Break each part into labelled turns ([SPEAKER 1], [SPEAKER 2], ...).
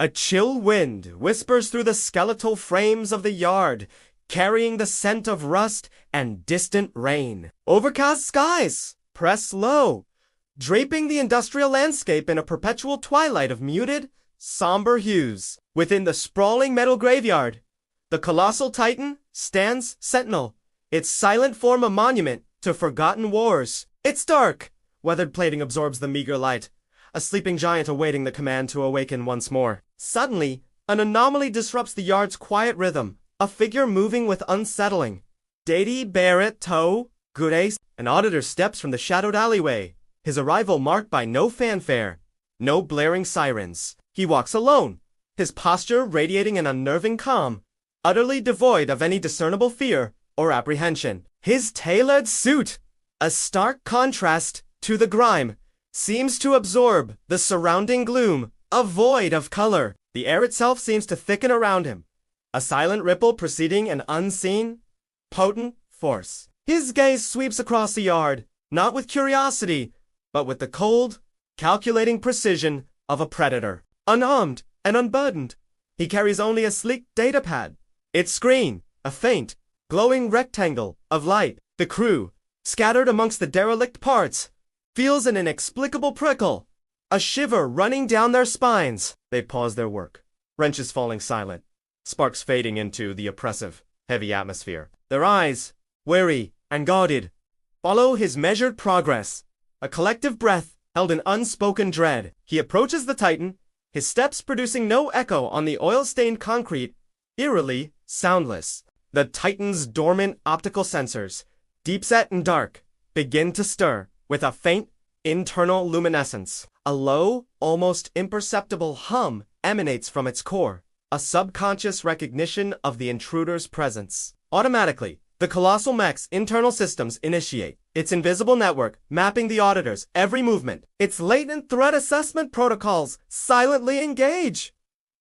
[SPEAKER 1] A chill wind whispers through the skeletal frames of the yard, carrying the scent of rust and distant rain. Overcast skies press low, draping the industrial landscape in a perpetual twilight of muted, somber hues. Within the sprawling metal graveyard, the colossal titan stands sentinel, its silent form a monument to forgotten wars. It's dark. Weathered plating absorbs the meager light, a sleeping giant awaiting the command to awaken once more. Suddenly, an anomaly disrupts the yard's quiet rhythm, a figure moving with unsettling. Deity Barrett Toe, good ace. An auditor steps from the shadowed alleyway, his arrival marked by no fanfare, no blaring sirens. He walks alone, his posture radiating an unnerving calm, utterly devoid of any discernible fear or apprehension. His tailored suit, a stark contrast to the grime, seems to absorb the surrounding gloom, a void of color. The air itself seems to thicken around him, a silent ripple preceding an unseen, potent force. His gaze sweeps across the yard, not with curiosity, but with the cold, calculating precision of a predator. Unarmed and unburdened, he carries only a sleek datapad, its screen a faint, glowing rectangle of light. The crew, scattered amongst the derelict parts, feels an inexplicable prickle, a shiver running down their spines. They pause their work, wrenches falling silent, sparks fading into the oppressive, heavy atmosphere. Their eyes, wary and guarded, follow his measured progress, a collective breath held in unspoken dread. He approaches the titan, his steps producing no echo on the oil-stained concrete, eerily soundless. The titan's dormant optical sensors, deep-set and dark, begin to stir with a faint, internal luminescence. A low, almost imperceptible hum emanates from its core, a subconscious recognition of the intruder's presence. Automatically, the colossal mech's internal systems initiate, its invisible network mapping the auditor's every movement. Its latent threat assessment protocols silently engage,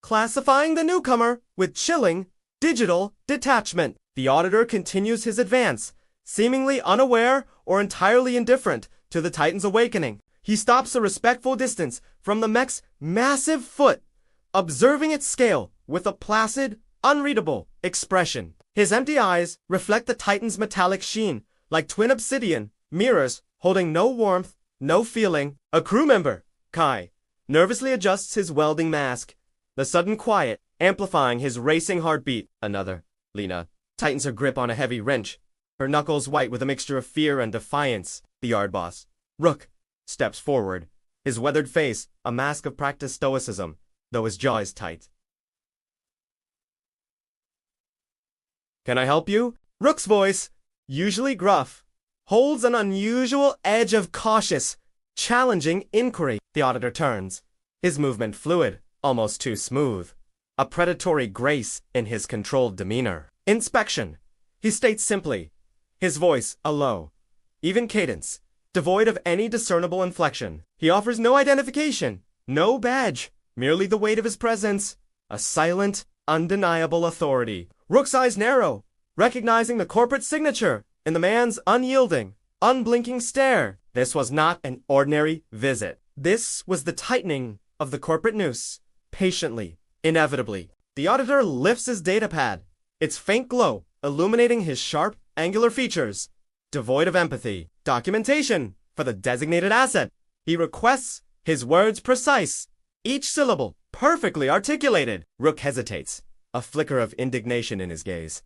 [SPEAKER 1] classifying the newcomer with chilling, digital detachment. The auditor continues his advance, seemingly unaware or entirely indifferent to the titan's awakening. He stops a respectful distance from the mech's massive foot, observing its scale with a placid, unreadable expression. His empty eyes reflect the titan's metallic sheen, like twin obsidian mirrors holding no warmth, no feeling. A crew member, Kai, nervously adjusts his welding mask, the sudden quiet amplifying his racing heartbeat. Another, Lena, tightens her grip on a heavy wrench, her knuckles white with a mixture of fear and defiance. The yard boss, Rook, steps forward, his weathered face a mask of practiced stoicism, though his jaw is tight. Can I help you? Rook's voice, usually gruff, holds an unusual edge of cautious, challenging inquiry. The auditor turns, his movement fluid, almost too smooth, a predatory grace in his controlled demeanor. Inspection, he states simply, his voice a low, even cadence, devoid of any discernible inflection. He offers no identification, no badge, merely the weight of his presence, a silent, undeniable authority. Rook's eyes narrow, recognizing the corporate signature in the man's unyielding, unblinking stare. This was not an ordinary visit. This was the tightening of the corporate noose, patiently, inevitably. The auditor lifts his datapad, its faint glow illuminating his sharp, angular features, devoid of empathy. Documentation for the designated asset. He requests his words precise, each syllable perfectly articulated. Rook hesitates, a flicker of indignation in his gaze.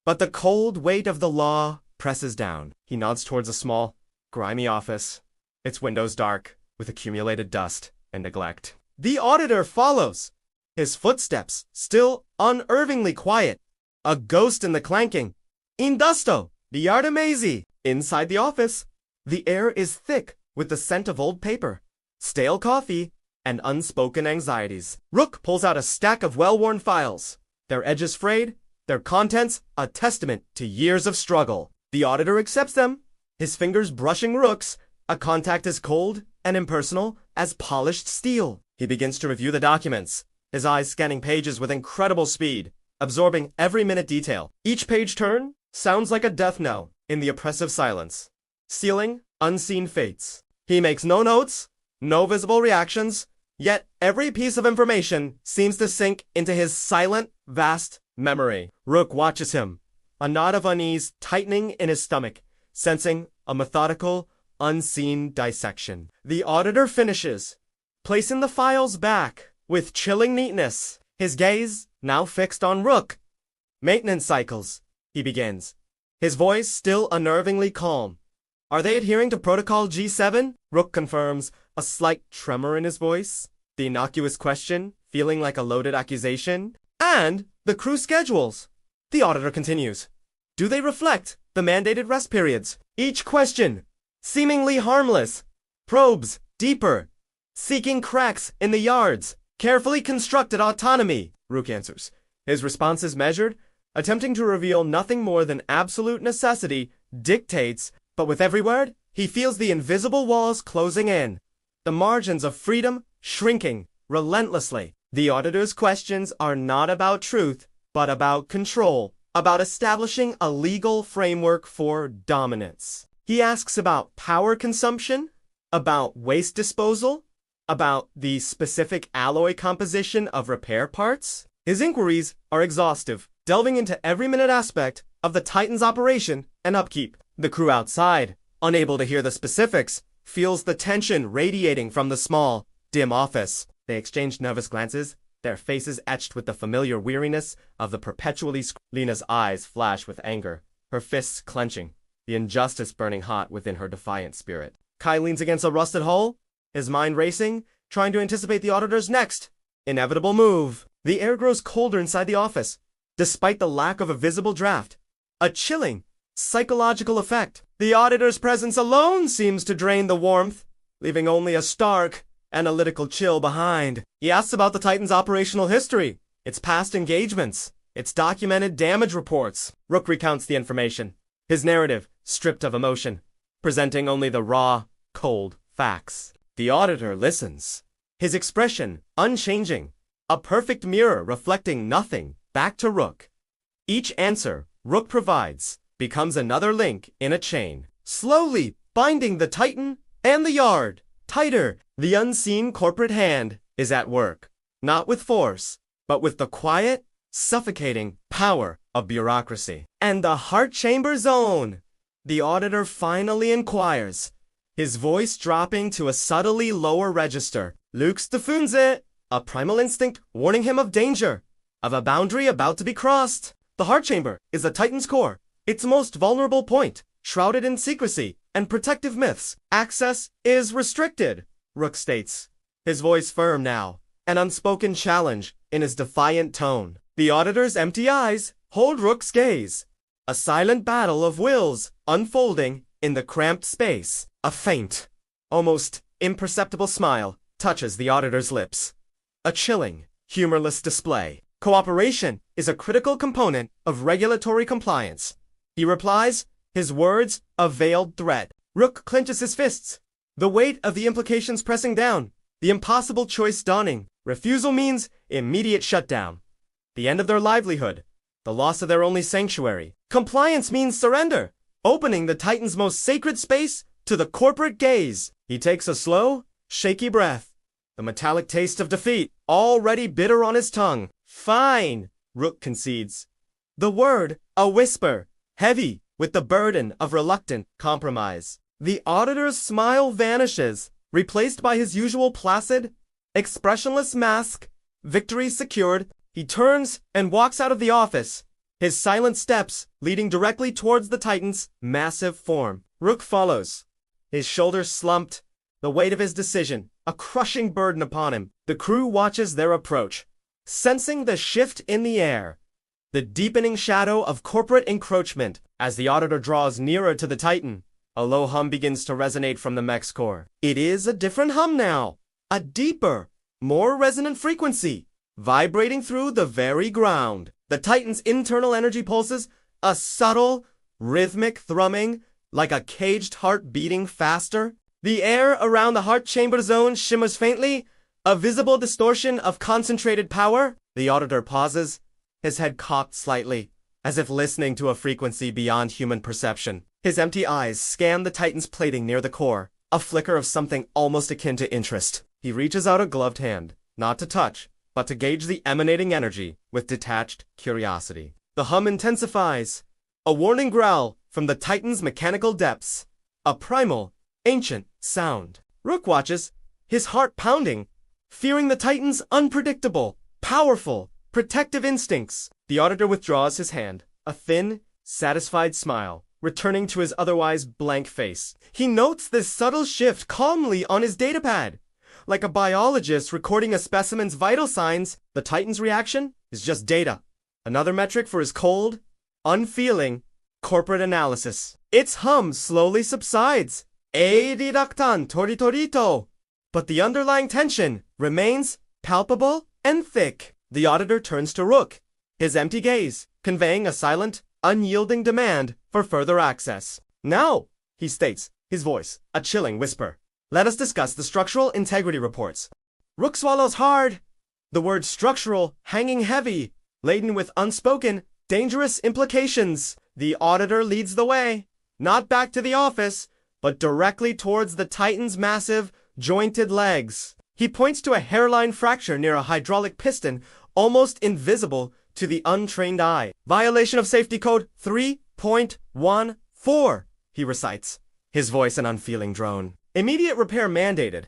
[SPEAKER 1] But the cold weight of the law presses down. He nods towards a small, grimy office, its windows dark with accumulated dust and neglect. The auditor follows, his footsteps still unervingly quiet, a ghost in the clanking. Industo, the Artemisi. Inside the office, the air is thick with the scent of old paper, stale coffee, and unspoken anxieties. Rook pulls out a stack of well-worn files, their edges frayed, their contents a testament to years of struggle. The auditor accepts them, his fingers brushing Rook's, a contact as cold and impersonal as polished steel. He begins to review the documents, his eyes scanning pages with incredible speed, absorbing every minute detail. Each page turn sounds like a death knell in the oppressive silence, sealing unseen fates. He makes no notes, no visible reactions, Yet every piece of information seems to sink into his silent, vast memory. Rook watches him, a knot of unease tightening in his stomach, sensing a methodical, unseen dissection. The auditor finishes, placing the files back with chilling neatness, his gaze now fixed on Rook. Maintenance cycles, he begins, his voice still unnervingly calm. Are they adhering to Protocol G7? Rook confirms, a slight tremor in his voice, the innocuous question feeling like a loaded accusation. And the crew schedules. The auditor continues. Do they reflect the mandated rest periods? Each question, seemingly harmless, probes deeper, seeking cracks in the yards. Carefully constructed autonomy, Rook answers. His response is measured, attempting to reveal nothing more than absolute necessity dictates, but with every word, he feels the invisible walls closing in, the margins of freedom shrinking relentlessly. The auditor's questions are not about truth, but about control, about establishing a legal framework for dominance. He asks about power consumption, about waste disposal, about the specific alloy composition of repair parts. His inquiries are exhaustive, delving into every minute aspect of the Titan's operation and upkeep. The crew outside, unable to hear the specifics, feels the tension radiating from the small, dim office. They exchange nervous glances, their faces etched with the familiar weariness of the perpetually Lena's eyes flash with anger, her fists clenching, the injustice burning hot within her defiant spirit. Kai leans against a rusted hull, his mind racing, trying to anticipate the auditor's next inevitable move. The air grows colder inside the office, despite the lack of a visible draft. A chilling, psychological effect. The auditor's presence alone seems to drain the warmth, leaving only a stark, analytical chill behind. He asks about the Titan's operational history, its past engagements, its documented damage reports. Rook recounts the information, his narrative stripped of emotion, presenting only the raw, cold facts. The auditor listens, his expression unchanging, a perfect mirror reflecting nothing back to Rook. Each answer Rook provides becomes another link in a chain, slowly binding the Titan and the yard tighter. The unseen corporate hand is at work, not with force, but with the quiet, suffocating power of bureaucracy. And the heart chamber zone, the auditor finally inquires, his voice dropping to a subtly lower register. Luke's defunze, a primal instinct warning him of danger, of a boundary about to be crossed. The heart chamber is the Titan's core, its most vulnerable point, shrouded in secrecy and protective myths. Access is restricted, Rook states, his voice firm now, an unspoken challenge in his defiant tone. The auditor's empty eyes hold Rook's gaze, a silent battle of wills unfolding in the cramped space. A faint, almost imperceptible smile touches the auditor's lips. A chilling, humorless display. Cooperation is a critical component of regulatory compliance. He replies, his words a veiled threat. Rook clenches his fists, the weight of the implications pressing down, the impossible choice dawning. Refusal means immediate shutdown, the end of their livelihood, the loss of their only sanctuary. Compliance means surrender, opening the Titan's most sacred space to the corporate gaze. He takes a slow, shaky breath, the metallic taste of defeat already bitter on his tongue. Fine, Rook concedes. The word, a whisper, heavy with the burden of reluctant compromise. The auditor's smile vanishes, replaced by his usual placid, expressionless mask. Victory secured, he turns and walks out of the office, his silent steps leading directly towards the Titan's massive form. Rook follows, his shoulders slumped, the weight of his decision a crushing burden upon him. The crew watches their approach, sensing the shift in the air, the deepening shadow of corporate encroachment. As the auditor draws nearer to the Titan, a low hum begins to resonate from the Mech's core. It is a different hum now, a deeper, more resonant frequency, vibrating through the very ground. The Titan's internal energy pulses, a subtle, rhythmic thrumming, like a caged heart beating faster. The air around the heart chamber zone shimmers faintly, a visible distortion of concentrated power. The auditor pauses, his head cocked slightly, as if listening to a frequency beyond human perception. His empty eyes scan the Titan's plating near the core, a flicker of something almost akin to interest. He reaches out a gloved hand, not to touch, but to gauge the emanating energy with detached curiosity. The hum intensifies. A warning growl from the Titan's mechanical depths. A primal, ancient sound. Rook watches, his heart pounding, fearing the Titan's unpredictable, powerful, protective instincts. The auditor withdraws his hand, a thin, satisfied smile, returning to his otherwise blank face. He notes this subtle shift calmly on his datapad. Like a biologist recording a specimen's vital signs, the Titan's reaction is just data. Another metric for his cold, unfeeling, corporate analysis. Its hum slowly subsides. Eididaktan toritorito. But the underlying tension remains palpable and thick. The auditor turns to Rook, his empty gaze conveying a silent, unyielding demand for further access. Now, he states, his voice a chilling whisper, let us discuss the structural integrity reports. Rook swallows hard, the word structural hanging heavy, laden with unspoken, dangerous implications. The auditor leads the way, not back to the office, but directly towards the Titan's massive, jointed legs. He points to a hairline fracture near a hydraulic piston, almost invisible to the untrained eye. Violation of safety code 3.14, he recites, his voice an unfeeling drone. Immediate repair mandated.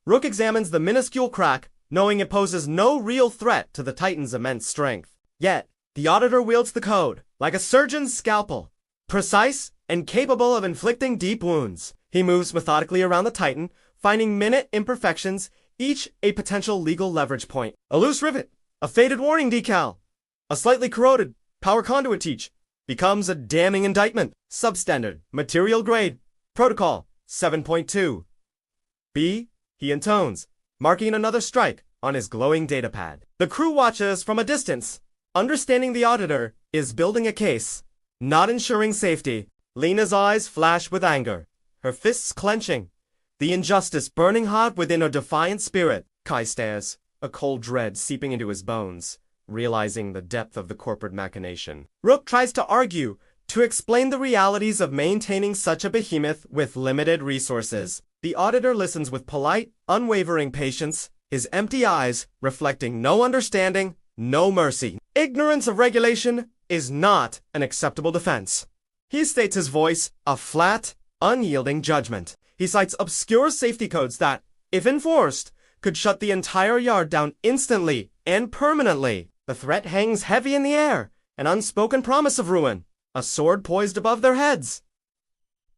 [SPEAKER 1] Rook examines the minuscule crack, knowing it poses no real threat to the Titan's immense strength. Yet, the auditor wields the code like a surgeon's scalpel, precise and capable of inflicting deep wounds. He moves methodically around the Titan, finding minute imperfections, each a potential legal leverage point. A loose rivet, a faded warning decal, a slightly corroded power conduit teach becomes a damning indictment. Substandard, material grade, protocol 7.2. B, he intones, marking another strike on his glowing datapad. The crew watches from a distance, understanding the auditor is building a case, not ensuring safety. Lena's eyes flash with anger, her fists clenching, the injustice burning hot within her defiant spirit. Kai stares, a cold dread seeping into his bones, realizing the depth of the corporate machination. Rook tries to argue, to explain the realities of maintaining such a behemoth with limited resources. The auditor listens with polite, unwavering patience, his empty eyes reflecting no understanding, no mercy. Ignorance of regulation is not an acceptable defense. He states his voice a flat, unyielding judgment. He cites obscure safety codes that, if enforced, could shut the entire yard down instantly and permanently. The threat hangs heavy in the air, an unspoken promise of ruin, a sword poised above their heads.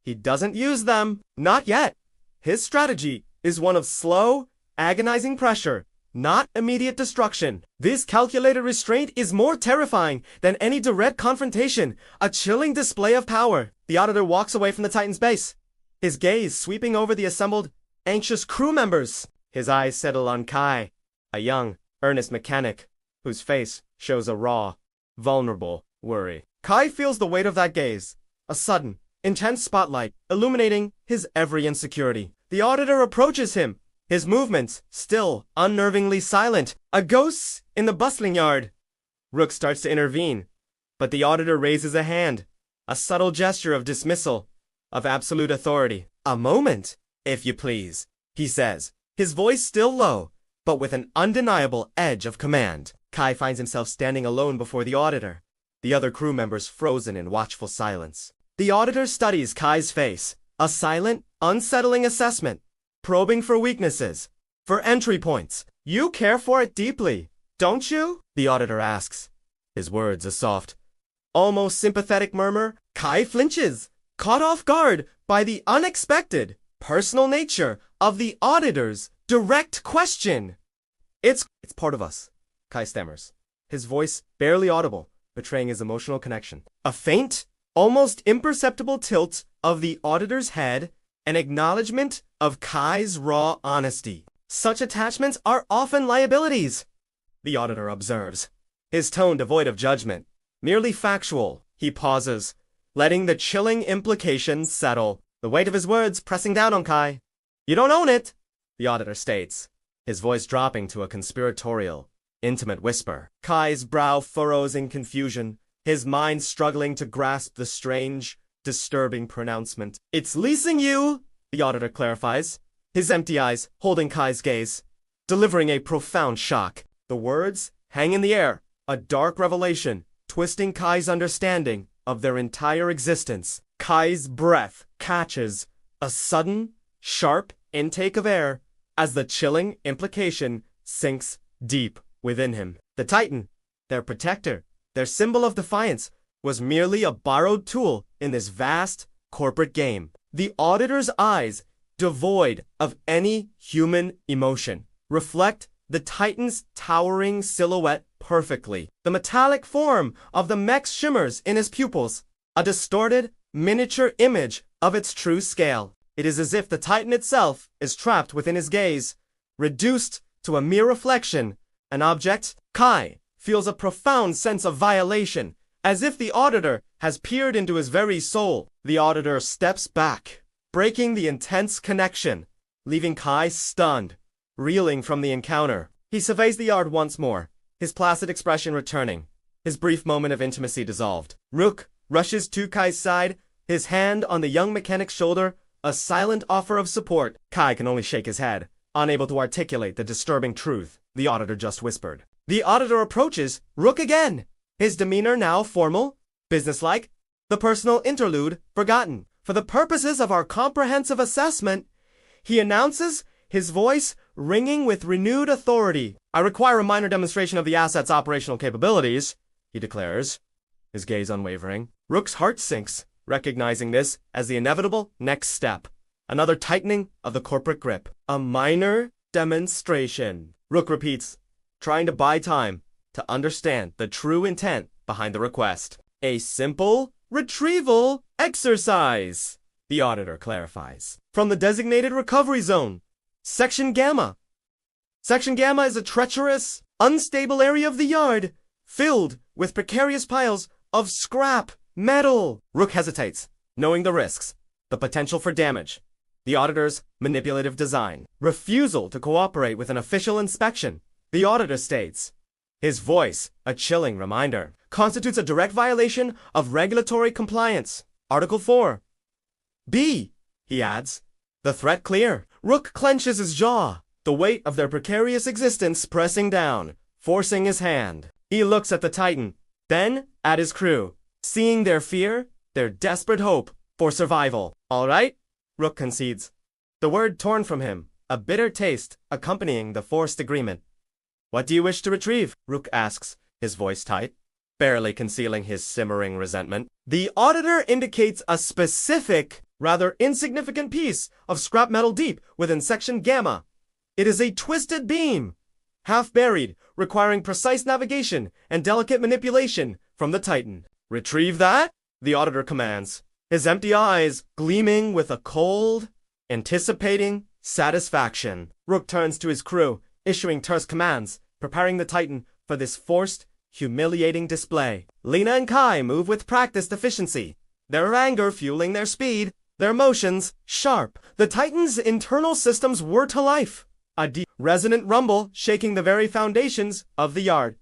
[SPEAKER 1] He doesn't use them, not yet. His strategy is one of slow, agonizing pressure, not immediate destruction. This calculated restraint is more terrifying than any direct confrontation, a chilling display of power. The auditor walks away from the Titan's base, his gaze sweeping over the assembled, anxious crew members. His eyes settle on Kai, a young, earnest mechanic, whose face shows a raw, vulnerable worry. Kai feels the weight of that gaze, a sudden, intense spotlight illuminating his every insecurity. The auditor approaches him, his movements still unnervingly silent. A ghost in the bustling yard. Rook starts to intervene, but the auditor raises a hand, a subtle gesture of dismissal, of absolute authority. A moment, if you please, he says, his voice still low, but with an undeniable edge of command. Kai finds himself standing alone before the auditor, the other crew members frozen in watchful silence. The auditor studies Kai's face, a silent, unsettling assessment, probing for weaknesses, for entry points. You care for it deeply, don't you? The auditor asks, his words a soft, almost sympathetic murmur. Kai flinches, caught off guard by the unexpected, personal nature of the auditor's direct question. It's part of us, Kai stammers, his voice barely audible, betraying his emotional connection. A faint, almost imperceptible tilt of the auditor's head, an acknowledgement of Kai's raw honesty. Such attachments are often liabilities, the auditor observes, his tone devoid of judgment, merely factual. He pauses, letting the chilling implications settle, the weight of his words pressing down on Kai. You don't own it, the auditor states, his voice dropping to a conspiratorial, intimate whisper. Kai's brow furrows in confusion, his mind struggling to grasp the strange, disturbing pronouncement. It's leasing you, the auditor clarifies, his empty eyes holding Kai's gaze, delivering a profound shock. The words hang in the air, a dark revelation, twisting Kai's understanding of their entire existence. Kai's breath catches a sudden, sharp intake of air as the chilling implication sinks deep within him. The Titan, their protector, their symbol of defiance, was merely a borrowed tool in this vast corporate game. The Auditor's eyes, devoid of any human emotion, reflect the Titan's towering silhouette perfectly. The metallic form of the Mech shimmers in his pupils, a distorted, miniature image of its true scale. It is as if the Titan itself is trapped within his gaze, reduced to a mere reflection, an object. Kai feels a profound sense of violation, as if the Auditor has peered into his very soul. The Auditor steps back, breaking the intense connection, leaving Kai stunned, reeling from the encounter. He surveys the yard once more, his placid expression returning, his brief moment of intimacy dissolved. Rook rushes to Kai's side, his hand on the young mechanic's shoulder, a silent offer of support. Kai can only shake his head, unable to articulate the disturbing truth the Auditor just whispered. The Auditor approaches Rook again, his demeanor now formal, businesslike, the personal interlude forgotten. For the purposes of our comprehensive assessment, he announces, his voice ringing with renewed authority. I require a minor demonstration of the asset's operational capabilities, he declares, his gaze unwavering. Rook's heart sinks, recognizing this as the inevitable next step. Another tightening of the corporate grip. A minor demonstration, Rook repeats, trying to buy time to understand the true intent behind the request. A simple retrieval exercise, the Auditor clarifies. From the designated recovery zone, Section Gamma. Section Gamma is a treacherous, unstable area of the yard, filled with precarious piles of scrap metal. Rook hesitates, knowing the risks, the potential for damage, the Auditor's manipulative design. Refusal to cooperate with an official inspection, the Auditor states, his voice a chilling reminder, constitutes a direct violation of regulatory compliance. Article 4. B, he adds, the threat clear. Rook clenches his jaw, the weight of their precarious existence pressing down, forcing his hand. He looks at the Titan, then at his crew, seeing their fear, their desperate hope for survival. All right, Rook concedes, the word torn from him, a bitter taste accompanying the forced agreement. What do you wish to retrieve? Rook asks, his voice tight, barely concealing his simmering resentment. The Auditor indicates a specific, rather insignificant piece of scrap metal deep within Section Gamma. It is a twisted beam, half buried, requiring precise navigation and delicate manipulation from the Titan. Retrieve that, the Auditor commands, his empty eyes gleaming with a cold, anticipating satisfaction. Rook turns to his crew, issuing terse commands, preparing the Titan for this forced, humiliating display. Lena and Kai move with practiced efficiency, their anger fueling their speed, their motions sharp. The Titan's internal systems whir to life, a deep, resonant rumble shaking the very foundations of the yard.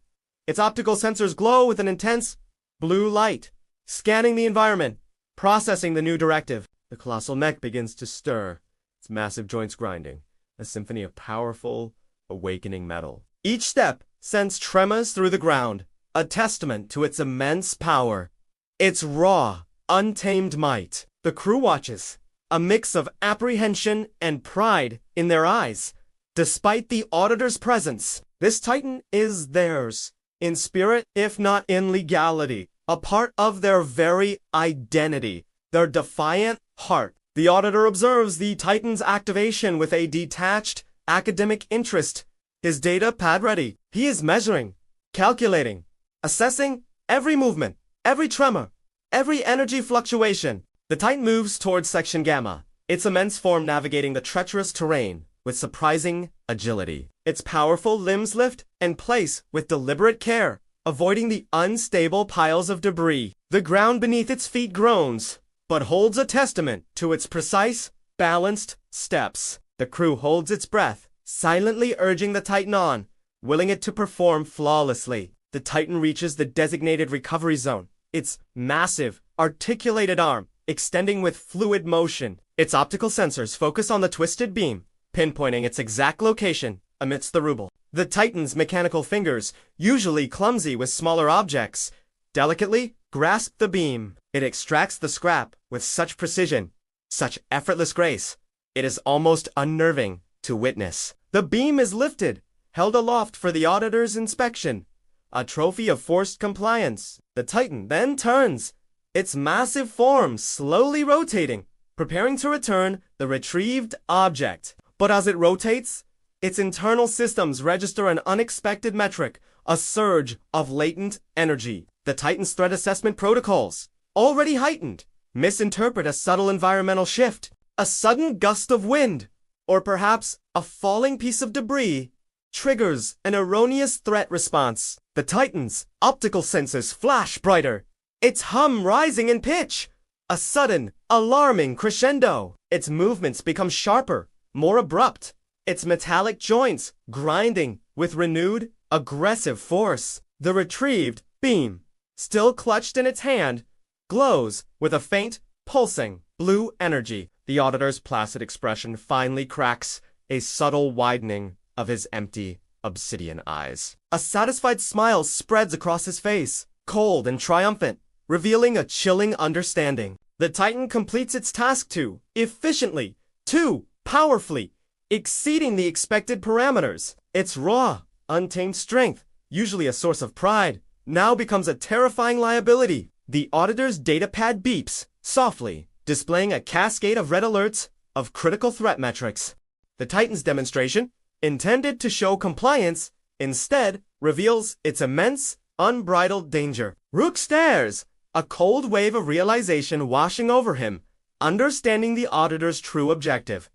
[SPEAKER 1] Its optical sensors glow with an intense blue light, scanning the environment, processing the new directive. The colossal Mech begins to stir, its massive joints grinding, a symphony of powerful, awakening metal. Each step sends tremors through the ground, a testament to its immense power, its raw, untamed might. The crew watches, a mix of apprehension and pride in their eyes. Despite the Auditor's presence, this Titan is theirs, in spirit if not in legality, a part of their very identity, their defiant heart. The Auditor observes the Titan's activation with a detached, academic interest, his data pad ready. He is measuring, calculating, assessing every movement, every tremor, every energy fluctuation. The Titan moves towards Section Gamma, its immense form navigating the treacherous terrain with surprising agility. Its powerful limbs lift and place with deliberate care, avoiding the unstable piles of debris. The ground beneath its feet groans, but holds a testament to its precise, balanced steps. The crew holds its breath, silently urging the Titan on, willing it to perform flawlessly. The Titan reaches the designated recovery zone, its massive, articulated arm extending with fluid motion. Its optical sensors focus on the twisted beam, pinpointing its exact location amidst the rubble. The Titan's mechanical fingers, usually clumsy with smaller objects, delicately grasp the beam. It extracts the scrap with such precision, such effortless grace, it is almost unnerving to witness. The beam is lifted, held aloft for the auditor's inspection, a trophy of forced compliance. The Titan then turns, its massive form slowly rotating, preparing to return the retrieved object. But as it rotates, its internal systems register an unexpected metric, a surge of latent energy. The Titan's threat assessment protocols, already heightened, misinterpret a subtle environmental shift, a sudden gust of wind, or perhaps a falling piece of debris, triggers an erroneous threat response. The Titan's optical senses flash brighter, its hum rising in pitch, a sudden, alarming crescendo. Its movements become sharper, more abrupt, its metallic joints grinding with renewed, aggressive force. The retrieved beam, still clutched in its hand, glows with a faint, pulsing blue energy. The auditor's placid expression finally cracks a subtle widening of his empty, obsidian eyes. A satisfied smile spreads across his face, cold and triumphant, revealing a chilling understanding. The Titan completes its task too efficiently, too powerfully, exceeding the expected parameters. Its raw, untamed strength, usually a source of pride, now becomes a terrifying liability. The auditor's datapad beeps softly, displaying a cascade of red alerts of critical threat metrics. The Titan's demonstration, intended to show compliance, instead reveals its immense, unbridled danger. Rook stares, a cold wave of realization washing over him, understanding the auditor's true objective.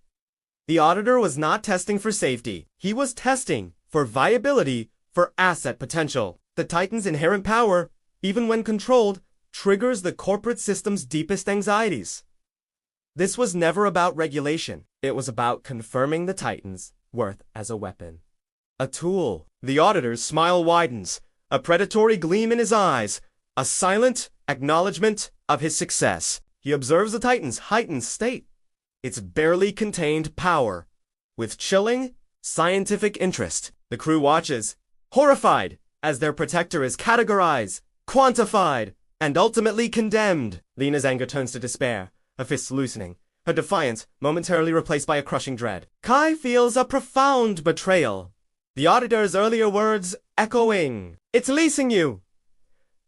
[SPEAKER 1] The auditor was not testing for safety. He was testing for viability, for asset potential. The Titan's inherent power, even when controlled, triggers the corporate system's deepest anxieties. This was never about regulation. It was about confirming the Titan's worth as a weapon. A tool. The auditor's smile widens, a predatory gleam in his eyes, a silent acknowledgement of his success. He observes the Titan's heightened state, its barely contained power, with chilling, scientific interest. The crew watches, horrified, as their protector is categorized, quantified, and ultimately condemned. Lena's anger turns to despair, her fists loosening, her defiance momentarily replaced by a crushing dread. Kai feels a profound betrayal, the auditor's earlier words echoing. It's leasing you!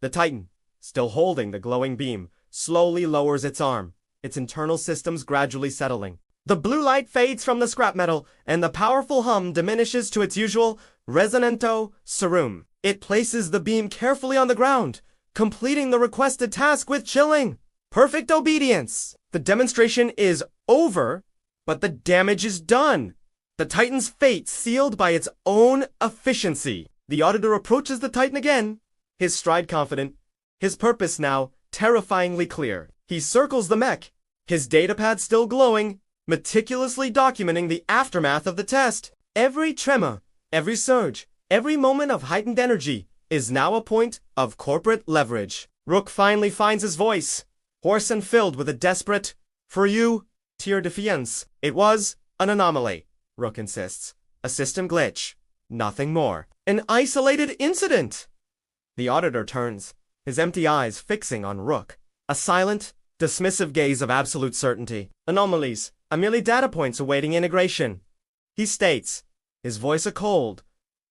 [SPEAKER 1] The Titan, still holding the glowing beam, slowly lowers its arm, its internal systems gradually settling. The blue light fades from the scrap metal, and the powerful hum diminishes to its usual resonanto serum. It places the beam carefully on the ground, completing the requested task with chilling, perfect obedience. The demonstration is over, but the damage is done. The Titan's fate sealed by its own efficiency. The auditor approaches the Titan again, his stride confident, his purpose now terrifyingly clear. He circles the mech, his datapad still glowing, meticulously documenting the aftermath of the test. Every tremor, every surge, every moment of heightened energy is now a point of corporate leverage. Rook finally finds his voice, hoarse and filled with a desperate, "For you, tier defiance." It was an anomaly, Rook insists. A system glitch. Nothing more. An isolated incident. The auditor turns, his empty eyes fixing on Rook. A silent, dismissive gaze of absolute certainty. Anomalies are merely data points awaiting integration. He states, his voice a cold,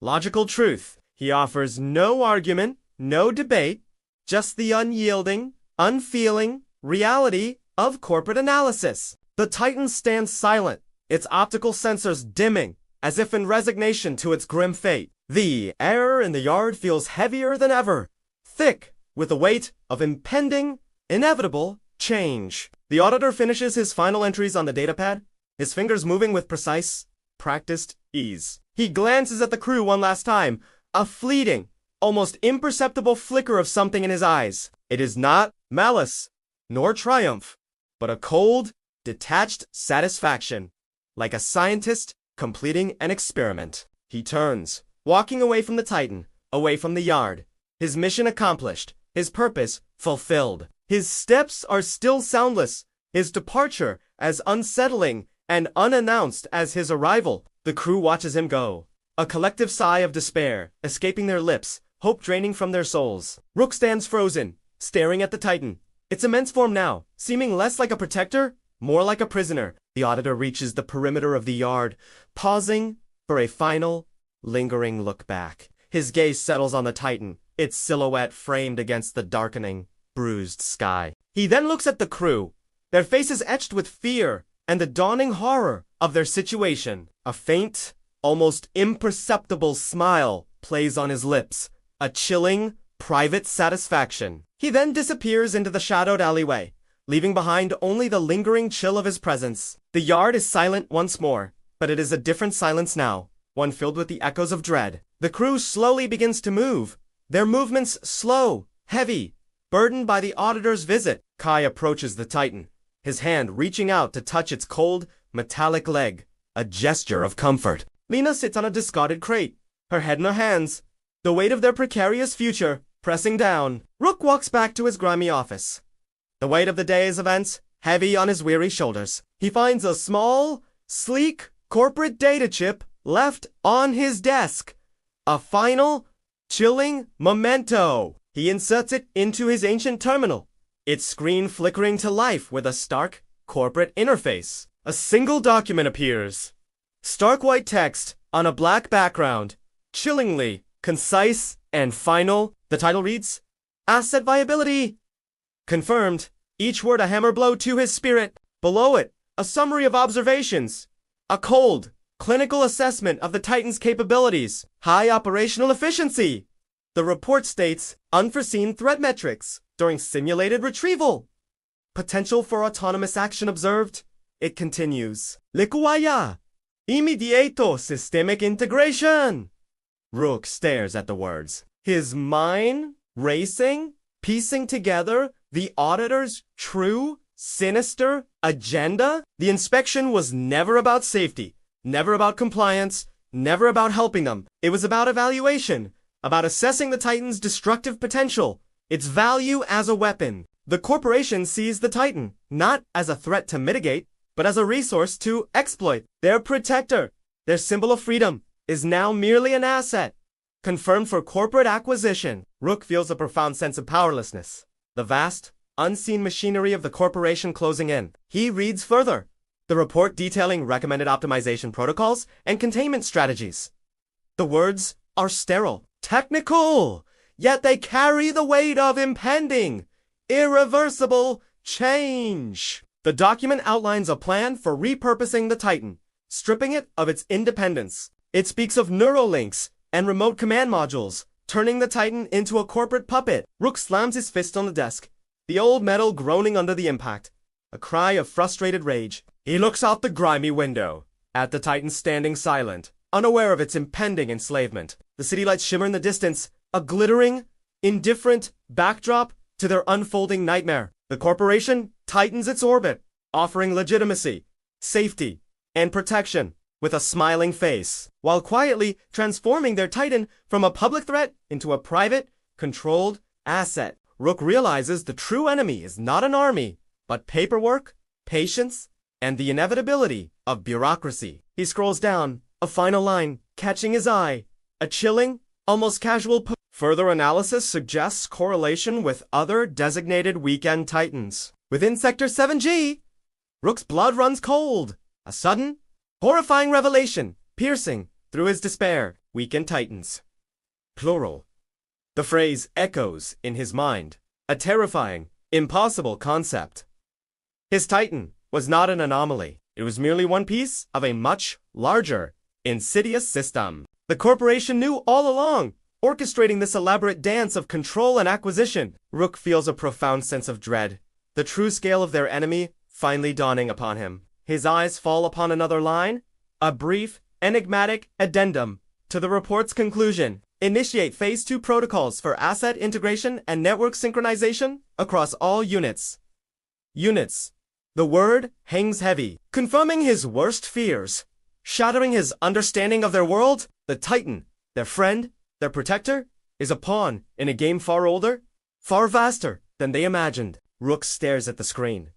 [SPEAKER 1] logical truth. He offers no argument, no debate, just the unyielding, unfeeling reality of corporate analysis. The Titan stands silent, its optical sensors dimming, as if in resignation to its grim fate. The air in the yard feels heavier than ever, thick with the weight of impending, inevitable change. The auditor finishes his final entries on the datapad, his fingers moving with precise, practiced ease. He glances at the crew one last time, a fleeting, almost imperceptible flicker of something in his eyes. It is not malice, nor triumph, but a cold, detached satisfaction, like a scientist completing an experiment. He turns, walking away from the Titan, away from the yard, his mission accomplished, his purpose fulfilled. His steps are still soundless, his departure as unsettling and unannounced as his arrival. The crew watches him go, a collective sigh of despair escaping their lips, hope draining from their souls. Rook stands frozen, staring at the Titan. Its immense form now, seeming less like a protector, more like a prisoner. The Auditor reaches the perimeter of the yard, pausing for a final, lingering look back. His gaze settles on the Titan, its silhouette framed against the darkening, bruised sky. He then looks at the crew, their faces etched with fear and the dawning horror of their situation. A faint, almost imperceptible smile plays on his lips, a chilling, private satisfaction. He then disappears into the shadowed alleyway, leaving behind only the lingering chill of his presence. The yard is silent once more, but it is a different silence now, one filled with the echoes of dread. The crew slowly begins to move, their movements slow, heavy, burdened by the Auditor's visit. Kai approaches the Titan, his hand reaching out to touch its cold, metallic leg, a gesture of comfort. Lena sits on a discarded crate, her head in her hands, the weight of their precarious future pressing down. Rook walks back to his grimy office, the weight of the day's events heavy on his weary shoulders. He finds a small, sleek, corporate data chip left on his desk. A final, chilling memento. He inserts it into his ancient terminal, its screen flickering to life with a stark, corporate interface. A single document appears. Stark white text on a black background, chillingly concise and final. The title reads, Asset Viability. Confirmed, each word a hammer blow to his spirit. Below it, a summary of observations. A cold, clinical assessment of the Titan's capabilities. High operational efficiency. The report states unforeseen threat metrics during simulated retrieval. Potential for autonomous action observed. It continues. Likuaya. Immediato systemic integration. Rook stares at the words, his mind racing, piecing together the Auditor's true, sinister agenda. The inspection was never about safety, never about compliance, never about helping them. It was about evaluation, about assessing the Titan's destructive potential, its value as a weapon. The corporation sees the Titan not as a threat to mitigate, but as a resource to exploit. Their protector, their symbol of freedom, is now merely an asset, confirmed for corporate acquisition. Rook feels a profound sense of powerlessness, the vast, unseen machinery of the corporation closing in. He reads further, the report detailing recommended optimization protocols and containment strategies. The words are sterile, technical, yet they carry the weight of impending, irreversible change. The document outlines a plan for repurposing the Titan, stripping it of its independence. It speaks of neurolinks and remote command modules, turning the Titan into a corporate puppet. Rook slams his fist on the desk, the old metal groaning under the impact, a cry of frustrated rage. He looks out the grimy window, at the Titan standing silent, unaware of its impending enslavement. The city lights shimmer in the distance, a glittering, indifferent backdrop to their unfolding nightmare. The corporation tightens its orbit, offering legitimacy, safety, and protection with a smiling face, while quietly transforming their Titan from a public threat into a private, controlled asset. Rook realizes the true enemy is not an army, but paperwork, patience, and the inevitability of bureaucracy. He scrolls down, a final line catching his eye, a chilling, almost casual Further analysis suggests correlation with other designated weekend Titans. Within Sector 7G, Rook's blood runs cold. A sudden, horrifying revelation, piercing through his despair. Weekend Titans. Plural. The phrase echoes in his mind, a terrifying, impossible concept. His Titan was not an anomaly. It was merely one piece of a much larger, insidious system. The corporation knew all along, orchestrating this elaborate dance of control and acquisition. Rook feels a profound sense of dread, the true scale of their enemy finally dawning upon him. His eyes fall upon another line, a brief, enigmatic addendum to the report's conclusion. Initiate Phase 2 protocols for asset integration and network synchronization across all units. Units. The word hangs heavy, confirming his worst fears, shattering his understanding of their world. The Titan, their friend, their protector, is a pawn in a game far older, far vaster than they imagined. Rook stares at the screen.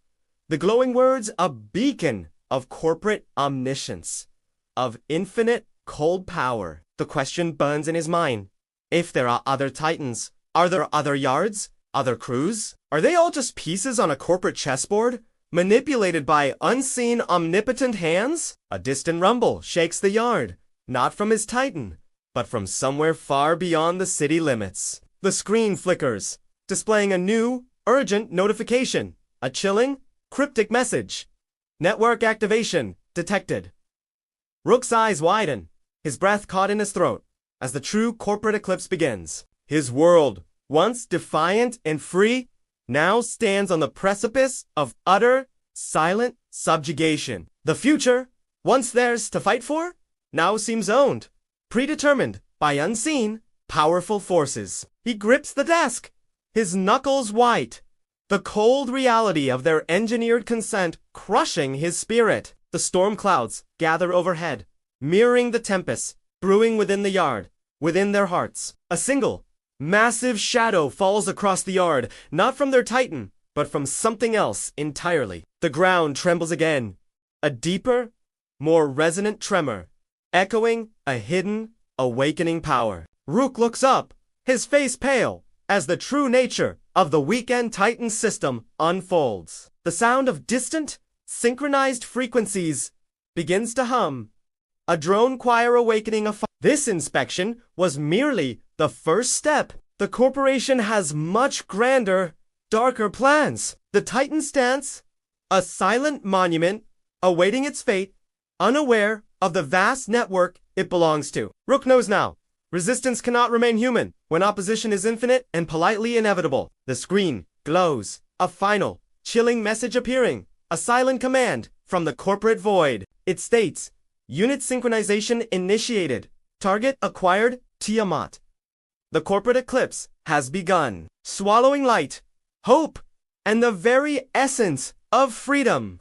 [SPEAKER 1] The glowing words a beacon of corporate omniscience, of infinite cold power. The question burns in his mind. If there are other titans, are there other yards, other crews? Are they all just pieces on a corporate chessboard, manipulated by unseen omnipotent hands? A distant rumble shakes the yard, not from his titan, but from somewhere far beyond the city limits. The screen flickers, displaying a new, urgent notification. A chilling, cryptic message. Network activation detected. Rook's eyes widen, his breath caught in his throat, as the true corporate eclipse begins. His world, once defiant and free, now stands on the precipice of utter, silent subjugation. The future, once theirs to fight for, now seems owned, predetermined by unseen, powerful forces. He grips the desk, his knuckles white, the cold reality of their engineered consent crushing his spirit. The storm clouds gather overhead, mirroring the tempests brewing within the yard, within their hearts. A single, massive shadow falls across the yard, not from their titan, but from something else entirely. The ground trembles again, a deeper, more resonant tremor, echoing a hidden, awakening power. Rook looks up, his face pale, as the true nature of the weekend titan system unfolds. The sound of distant, synchronized frequencies begins to hum, a drone choir awakening a fire. This inspection was merely the first step. The corporation has much grander, darker plans. The Titan stance, a silent monument, awaiting its fate, unaware of the vast network it belongs to. Rook knows now. Resistance cannot remain human when opposition is infinite and politely inevitable. The screen glows, a final, chilling message appearing, a silent command from the corporate void. It states, unit synchronization initiated. Target acquired Tiamat. The corporate eclipse has begun, swallowing light, hope, and the very essence of freedom.